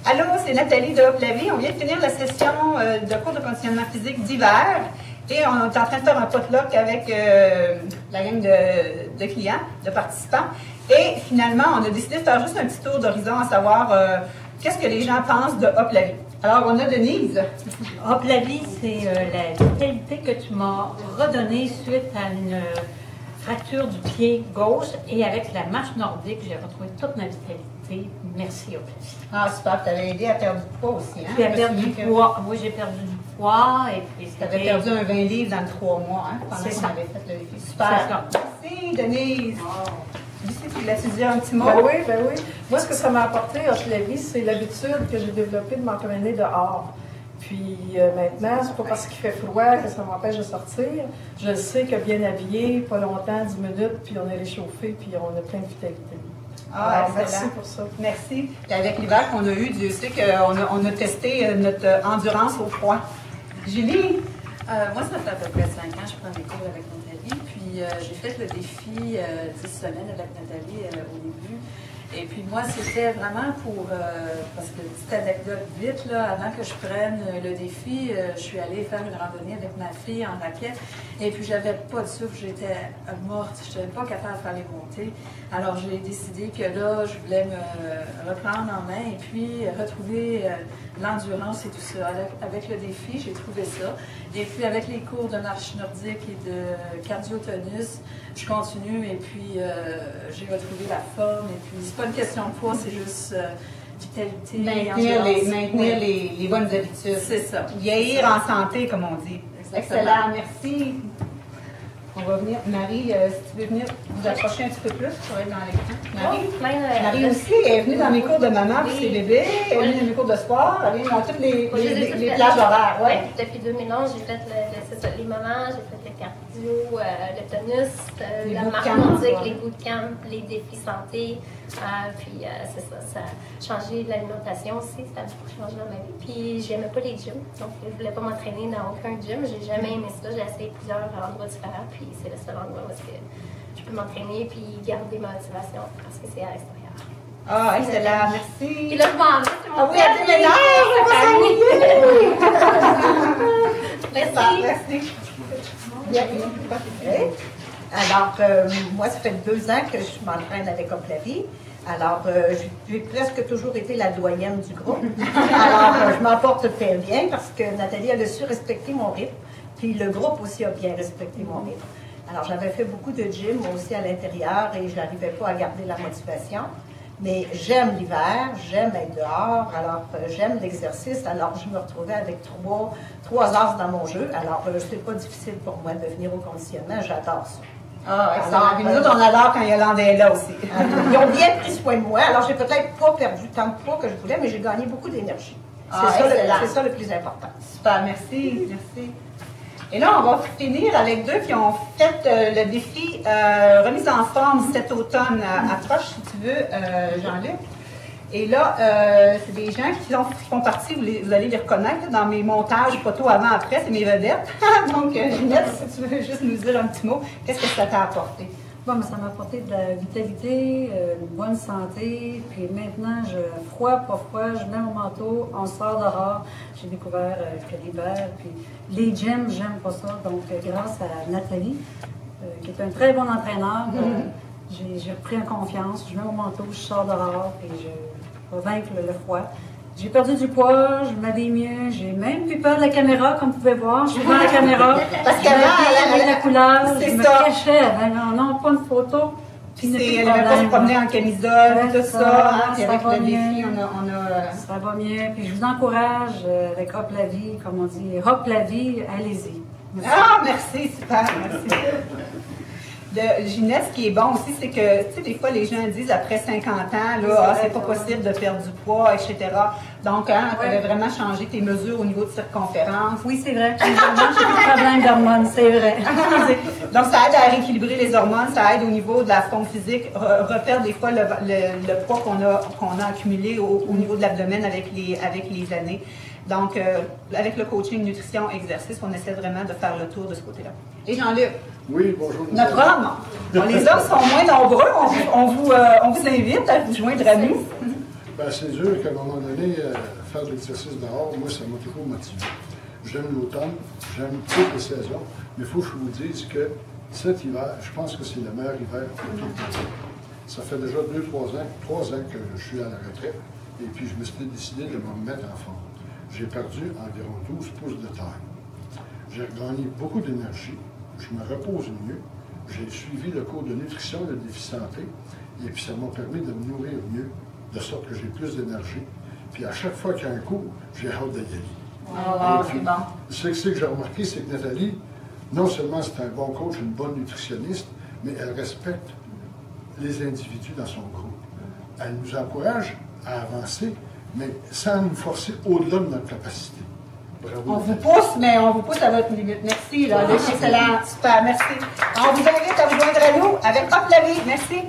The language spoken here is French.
Allô, c'est Nathalie de Hop la Vie. On vient de finir la session de cours de conditionnement physique d'hiver et on est en train de faire un potluck avec la gang de clients, de participants. Et finalement, on a décidé de faire juste un petit tour d'horizon à savoir qu'est-ce que les gens pensent de Hop la Vie. Alors, on a Denise. Hop la Vie, c'est la vitalité que tu m'as redonnée suite à une fracture du pied gauche et avec la marche nordique, j'ai retrouvé toute ma vitalité. Merci Hop la Vie. Ah, super. Tu avais aidé à perdre du poids aussi, hein? Tu as perdu du poids. Oui, j'ai perdu du poids. Et puis tu avais perdu un 20 livres dans 3 mois, hein? Pendant qu'on avait fait le défi. Super. Merci, Denise. Oh. Tu voulais dire un petit mot? Ben oui. Moi, ce que ça m'a apporté, Hop la Vie, c'est l'habitude que j'ai développée de m'entraîner dehors. Puis maintenant, c'est pas parce qu'il fait froid que ça m'empêche de sortir. Je sais que bien habillé, pas longtemps, 10 minutes, puis on est réchauffé, puis on a plein de vitalité. Ah, alors, merci pour ça. Merci. Et avec l'hiver qu'on a eu, Dieu sait qu'on a testé notre endurance au froid. Julie? Moi, ça fait à peu près 5 ans que je prends des cours avec Nathalie. Puis j'ai fait le défi 10 semaines avec Nathalie au début. Et puis moi, c'était vraiment pour, parce que petite anecdote vite, là, avant que je prenne le défi, je suis allée faire une randonnée avec ma fille en raquette. Et puis j'avais pas de souffle, j'étais morte, je n'étais pas capable de faire les montées. Alors j'ai décidé que là, je voulais me reprendre en main et puis retrouver l'endurance et tout ça. Avec le défi, j'ai trouvé ça. Et puis avec les cours de marche nordique et de cardio-tonus, je continue et puis j'ai retrouvé la forme. Et puis c'est pas une question de poids, c'est juste vitalité. Maintenir les bonnes habitudes. C'est ça. Vieillir en santé, comme on dit. Exactement. Excellent, merci. On va venir. Marie, si tu veux venir vous approcher un petit peu plus pour être dans l'écran. Marie aussi est venue dans mes cours de maman pour ses bébés. Elle est venue dans mes cours de sport. Elle est venue dans toutes les plages horaires. Ouais. Depuis 2011, j'ai fait les mamans, j'ai fait le cardio, le tonus, la marche nordique, les bootcamps, les défis santé. Puis c'est ça, ça a changé l'alimentation aussi, ça a beaucoup changé dans ma vie. Puis j'aimais pas les gyms, donc je voulais pas m'entraîner dans aucun gym. J'ai jamais aimé ça, j'ai essayé plusieurs endroits différents, puis c'est le seul endroit où je peux m'entraîner puis garder ma motivation parce que c'est à l'extérieur. Ah, excellent, merci. Et là, je m'en vais, c'est mon Merci. Merci. Alors, moi, ça fait 2 ans que je m'entraîne avec Hop la Vie. Alors, j'ai presque toujours été la doyenne du groupe. Alors, je m'en porte très bien parce que Nathalie, elle a su respecter mon rythme. Puis le groupe aussi a bien respecté mon rythme. Alors, j'avais fait beaucoup de gym, moi aussi à l'intérieur, et je n'arrivais pas à garder la motivation. Mais j'aime l'hiver, j'aime être dehors, alors j'aime l'exercice. Alors, je me retrouvais avec 3 heures dans mon jeu. Alors, c'est pas difficile pour moi de venir au conditionnement, j'adore ça. Ah, excellent. Puis nous autres, on adore quand Yolande est là aussi. Ils ont bien pris soin de moi. Alors, j'ai peut-être pas perdu tant de poids que je voulais, mais j'ai gagné beaucoup d'énergie. C'est ça le plus important. Super, merci. Merci. Et là, on va finir avec 2 qui ont fait le défi remise en forme cet automne. Approche, si tu veux, Jean-Luc. Et là, c'est des gens qui font partie, vous allez les reconnaître là, dans mes montages photos avant-après, c'est mes vedettes. Donc, Ginette, si tu veux juste nous dire un petit mot, qu'est-ce que ça t'a apporté? Bon, mais ça m'a apporté de la vitalité, une bonne santé, puis maintenant, froid, pas froid, je mets mon manteau, on sort dehors. J'ai découvert que l'hiver, puis les gyms, j'aime pas ça. Donc, grâce à Nathalie, qui est un très bon entraîneur, j'ai repris en confiance, je mets mon manteau, je sors dehors, puis je vais vaincre le froid. J'ai perdu du poids, je m'habille mieux, j'ai même plus peur de la caméra, comme vous pouvez voir. Je suis devant la caméra. Parce qu'avant, avec la couleur, je me ça. cachais. Non, pas une photo. Puis elle n'avait pas se promener en camisole, tout ça. Hein, puis avec le défi, Ça va mieux. Puis je vous encourage avec Hop la Vie, comme on dit. Hop la Vie, allez-y. Ah, merci, super, merci. De Ginette, ce qui est bon aussi, c'est que, tu sais, des fois, les gens disent après 50 ans, là, c'est pas possible de perdre du poids, etc. Donc, hein, tu avais vraiment changé tes mesures au niveau de circonférence. Oui, c'est vrai. J'ai plus de problème d'hormones, c'est vrai. Donc, ça aide à rééquilibrer les hormones, ça aide au niveau de la forme physique, repère des fois le poids qu'on a accumulé au niveau de l'abdomen avec les années. Donc, avec le coaching, nutrition, exercice, on essaie vraiment de faire le tour de ce côté-là. Et Jean-Luc? Oui, bonjour. Notre homme. Bon, les hommes sont moins nombreux. On vous invite à vous joindre à nous. Ben, c'est sûr qu'à un moment donné, faire de l'exercice dehors, moi, ça m'a toujours motivé. J'aime l'automne, j'aime toutes les saisons, mais il faut que je vous dise que cet hiver, je pense que c'est le meilleur hiver pour tout le monde. Ça fait déjà 3 ans que je suis à la retraite, et puis je me suis décidé de me remettre en forme. J'ai perdu environ 12 pouces de taille. J'ai gagné beaucoup d'énergie, je me repose mieux, j'ai suivi le cours de nutrition et de défi santé, et puis ça m'a permis de me nourrir mieux, de sorte que j'ai plus d'énergie. Puis à chaque fois qu'il y a un cours, j'ai hâte d'y aller. Oh, c'est bon. Ce que j'ai remarqué, c'est que Nathalie, non seulement c'est un bon coach, une bonne nutritionniste, mais elle respecte les individus dans son groupe. Elle nous encourage à avancer, mais sans nous forcer au-delà de notre capacité. Bravo. On vous pousse, mais on vous pousse à votre limite. Merci, là. Excellent. Super, merci. On vous invite à vous joindre à nous avec Hop la vie. Merci.